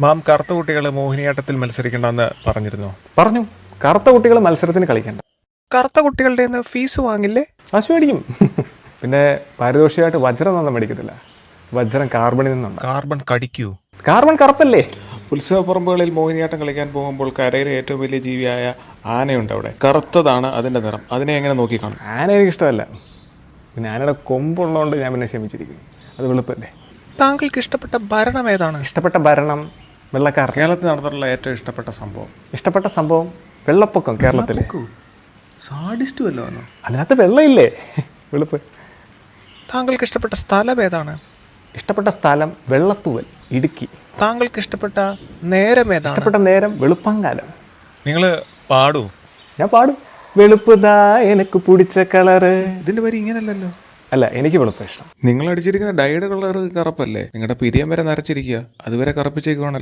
മാം കറുത്ത കുട്ടികൾ മോഹിനിയാട്ടത്തിൽ മത്സരിക്കണ്ടെന്ന് പറഞ്ഞിരുന്നു. പറഞ്ഞു, കറുത്ത കുട്ടികൾ മത്സരത്തിന് കളിക്കണ്ട. കറുത്ത കുട്ടികളുടെ ഫീസ് വാങ്ങില്ലേ? കാശ് മേടിക്കും. പിന്നെ പാരിതോഷികമായിട്ട് വജ്രം ഒന്നും മേടിക്കത്തില്ല. വജ്രം കാർബണിൽ നിന്നുണ്ട്. കാർബൺ കടിക്കൂ? കാർബൺ കറുപ്പല്ലേ? ഉത്സവപ്പറമ്പുകളിൽ മോഹിനിയാട്ടം കളിക്കാൻ പോകുമ്പോൾ കരയിലെ ഏറ്റവും വലിയ ജീവിയായ ആനയുണ്ട്. അവിടെ കറുത്തതാണ് അതിൻ്റെ നിറം. അതിനെ എങ്ങനെ നോക്കിക്കാണും? ആന എനിക്കിഷ്ടമല്ല. പിന്നെ ആനയുടെ കൊമ്പുള്ളതുകൊണ്ട് ഞാൻ പിന്നെ ക്ഷമിച്ചിരിക്കുന്നു. അത് വെളുപ്പല്ലേ. താങ്കൾക്ക് ഇഷ്ടപ്പെട്ട ഭരണം ഏതാണ്? ഇഷ്ടപ്പെട്ട ഭരണം വെള്ളക്കാർ. കേരളത്തിൽ നടന്നിട്ടുള്ള ഏറ്റവും ഇഷ്ടപ്പെട്ട സംഭവം? ഇഷ്ടപ്പെട്ട സംഭവം വെള്ളപ്പൊക്കം. കേരളത്തിലെ സാഡിസ്റ്റ് വല്ലതാണോ? അതിനകത്ത് വെള്ളമില്ലേ? വെളുപ്പ്. താങ്കൾക്ക് ഇഷ്ടപ്പെട്ട സ്ഥലം ഏതാണ്? ഇഷ്ടപ്പെട്ട സ്ഥലം വെള്ളത്തൂവൽ, ഇടുക്കി. താങ്കൾക്ക് ഇഷ്ടപ്പെട്ട നേരം ഏതാണ്? ഇഷ്ടപ്പെട്ട നേരം വെളുപ്പങ്കാലം. നിങ്ങൾ പാടൂ? ഞാൻ പാടും. വെളുപ്പുതാ എനിക്ക് പിടിച്ച കളറ്. ഇതിന്റെ പേര് ഇങ്ങനല്ലല്ലോ. അല്ല, എനിക്ക് വെളുപ്പം ഇഷ്ടം. നിങ്ങൾ അടിച്ചിരിക്കുന്ന ഡൈയുടെ കളർ കറുപ്പല്ലേ? നിങ്ങളുടെ പിരിയം വരെ നരച്ചിരിക്കുക, അതുവരെ കറുപ്പിച്ചേക്കുവാണല്ലോ.